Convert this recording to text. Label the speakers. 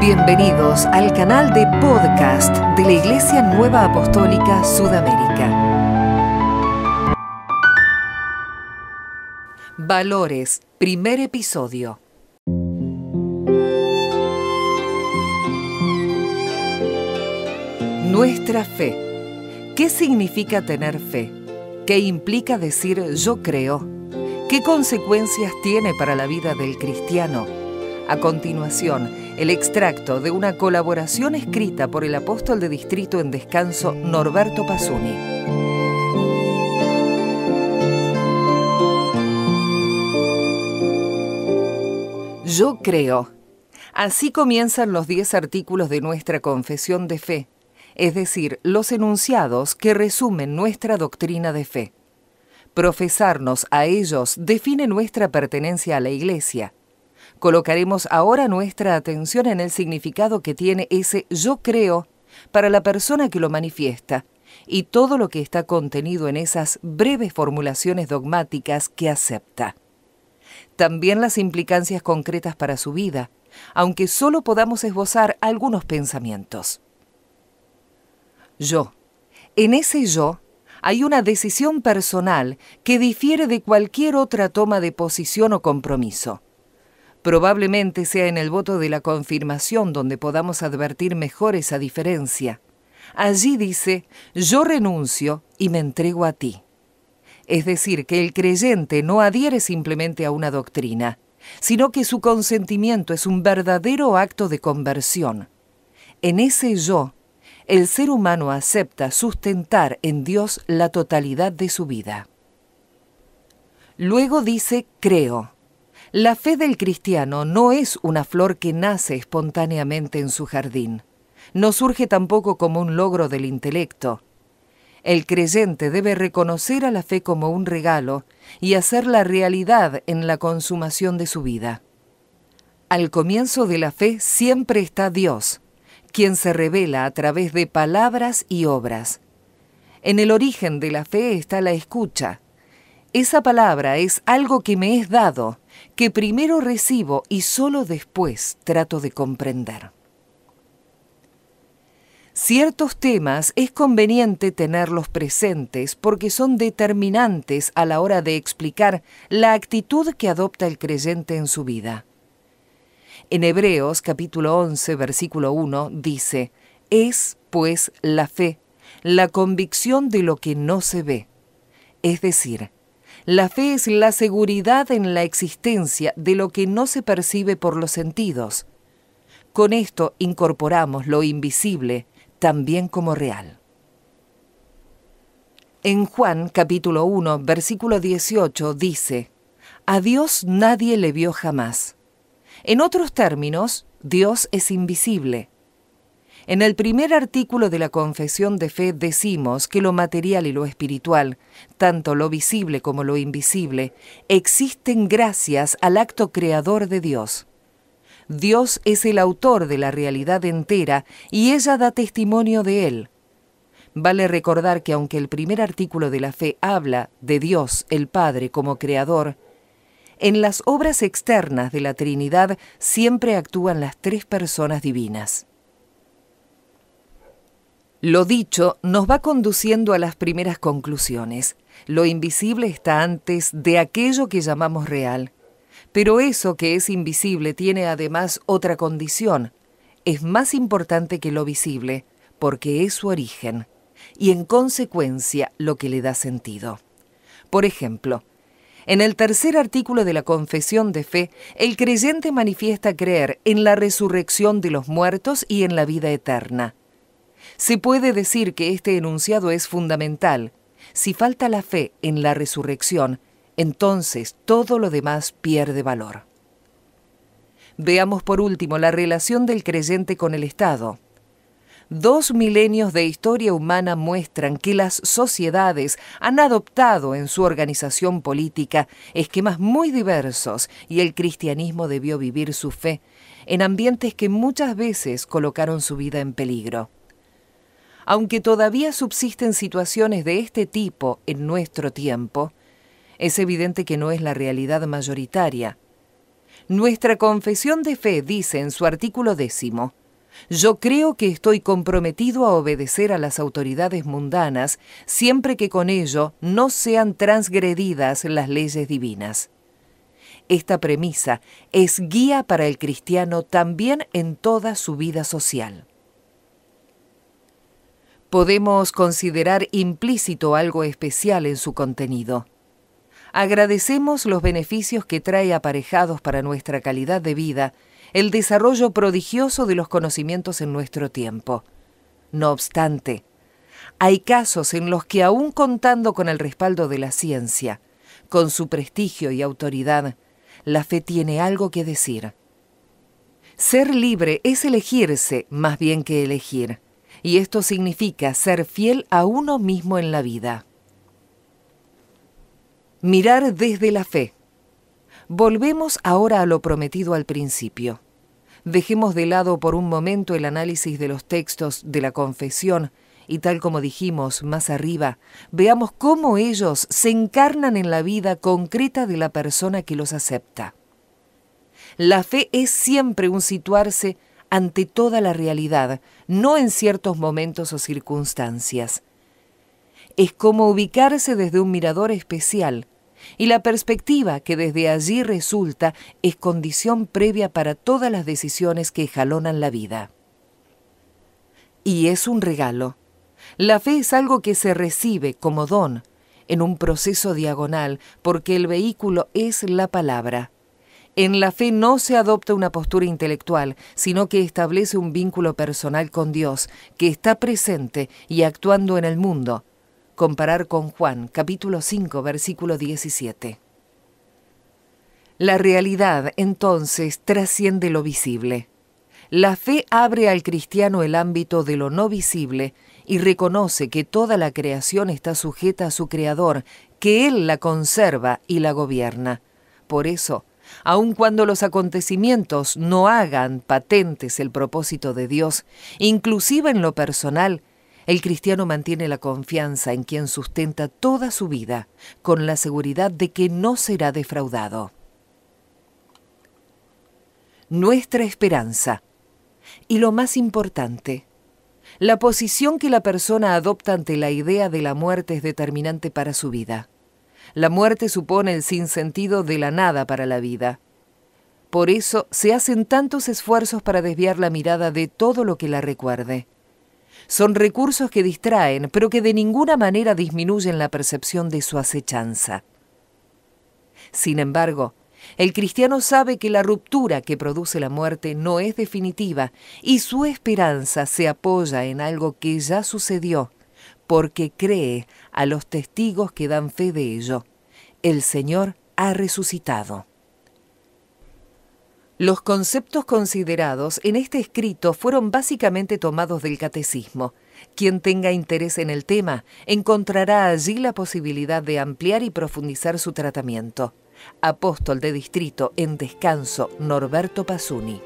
Speaker 1: Bienvenidos al canal de podcast de la Iglesia Nueva Apostólica Sudamérica. Valores, primer episodio. Nuestra fe. ¿Qué significa tener fe? ¿Qué implica decir yo creo? ¿Qué consecuencias tiene para la vida del cristiano? A continuación, el extracto de una colaboración escrita por el apóstol de Distrito en Descanso, Norberto Pasuni. Yo creo. Así comienzan los 10 artículos de nuestra confesión de fe, es decir, los enunciados que resumen nuestra doctrina de fe. Profesarnos a ellos define nuestra pertenencia a la Iglesia. Colocaremos ahora nuestra atención en el significado que tiene ese yo creo para la persona que lo manifiesta y todo lo que está contenido en esas breves formulaciones dogmáticas que acepta. También las implicancias concretas para su vida, aunque solo podamos esbozar algunos pensamientos. Yo. En ese yo hay una decisión personal que difiere de cualquier otra toma de posición o compromiso. Probablemente sea en el voto de la confirmación donde podamos advertir mejor esa diferencia. Allí dice, yo renuncio y me entrego a ti. Es decir, que el creyente no adhiere simplemente a una doctrina, sino que su consentimiento es un verdadero acto de conversión. En ese yo, el ser humano acepta sustentar en Dios la totalidad de su vida. Luego dice, creo. La fe del cristiano no es una flor que nace espontáneamente en su jardín. No surge tampoco como un logro del intelecto. El creyente debe reconocer a la fe como un regalo y hacerla realidad en la consumación de su vida. Al comienzo de la fe siempre está Dios, quien se revela a través de palabras y obras. En el origen de la fe está la escucha. Esa palabra es algo que me es dado, que primero recibo y solo después trato de comprender. Ciertos temas es conveniente tenerlos presentes porque son determinantes a la hora de explicar la actitud que adopta el creyente en su vida. En Hebreos capítulo 11, versículo 1 dice, es, pues, la fe, la convicción de lo que no se ve. Es decir, la fe es la seguridad en la existencia de lo que no se percibe por los sentidos. Con esto incorporamos lo invisible también como real. En Juan capítulo 1, versículo 18 dice, a Dios nadie le vio jamás. En otros términos, Dios es invisible. En el primer artículo de la confesión de fe decimos que lo material y lo espiritual, tanto lo visible como lo invisible, existen gracias al acto creador de Dios. Dios es el autor de la realidad entera y ella da testimonio de él. Vale recordar que aunque el primer artículo de la fe habla de Dios, el Padre, como creador, en las obras externas de la Trinidad siempre actúan las tres personas divinas. Lo dicho nos va conduciendo a las primeras conclusiones. Lo invisible está antes de aquello que llamamos real. Pero eso que es invisible tiene además otra condición. Es más importante que lo visible, porque es su origen, y en consecuencia lo que le da sentido. Por ejemplo, en el tercer artículo de la confesión de fe, el creyente manifiesta creer en la resurrección de los muertos y en la vida eterna. Se puede decir que este enunciado es fundamental. Si falta la fe en la resurrección, entonces todo lo demás pierde valor. Veamos por último la relación del creyente con el Estado. 2 milenios de historia humana muestran que las sociedades han adoptado en su organización política esquemas muy diversos y el cristianismo debió vivir su fe en ambientes que muchas veces colocaron su vida en peligro. Aunque todavía subsisten situaciones de este tipo en nuestro tiempo, es evidente que no es la realidad mayoritaria. Nuestra confesión de fe dice en su artículo 10: yo creo que estoy comprometido a obedecer a las autoridades mundanas siempre que con ello no sean transgredidas las leyes divinas. Esta premisa es guía para el cristiano también en toda su vida social. Podemos considerar implícito algo especial en su contenido. Agradecemos los beneficios que trae aparejados para nuestra calidad de vida el desarrollo prodigioso de los conocimientos en nuestro tiempo. No obstante, hay casos en los que, aún contando con el respaldo de la ciencia, con su prestigio y autoridad, la fe tiene algo que decir. Ser libre es elegirse más bien que elegir, y esto significa ser fiel a uno mismo en la vida. Mirar desde la fe. Volvemos ahora a lo prometido al principio. Dejemos de lado por un momento el análisis de los textos de la confesión y, tal como dijimos más arriba, veamos cómo ellos se encarnan en la vida concreta de la persona que los acepta. La fe es siempre un situarse ante toda la realidad, no en ciertos momentos o circunstancias. Es como ubicarse desde un mirador especial, y la perspectiva que desde allí resulta es condición previa para todas las decisiones que jalonan la vida. Y es un regalo. La fe es algo que se recibe como don, en un proceso diagonal, porque el vehículo es la palabra. En la fe no se adopta una postura intelectual, sino que establece un vínculo personal con Dios, que está presente y actuando en el mundo. Comparar con Juan, capítulo 5, versículo 17. La realidad, entonces, trasciende lo visible. La fe abre al cristiano el ámbito de lo no visible y reconoce que toda la creación está sujeta a su Creador, que Él la conserva y la gobierna. Por eso, aun cuando los acontecimientos no hagan patentes el propósito de Dios, inclusive en lo personal, el cristiano mantiene la confianza en quien sustenta toda su vida, con la seguridad de que no será defraudado. Nuestra esperanza. Y lo más importante, la posición que la persona adopta ante la idea de la muerte es determinante para su vida. La muerte supone el sinsentido de la nada para la vida. Por eso se hacen tantos esfuerzos para desviar la mirada de todo lo que la recuerde. Son recursos que distraen, pero que de ninguna manera disminuyen la percepción de su acechanza. Sin embargo, el cristiano sabe que la ruptura que produce la muerte no es definitiva y su esperanza se apoya en algo que ya sucedió, porque cree a los testigos que dan fe de ello. El Señor ha resucitado. Los conceptos considerados en este escrito fueron básicamente tomados del Catecismo. Quien tenga interés en el tema encontrará allí la posibilidad de ampliar y profundizar su tratamiento. Apóstol de Distrito en Descanso, Norberto Pasuni.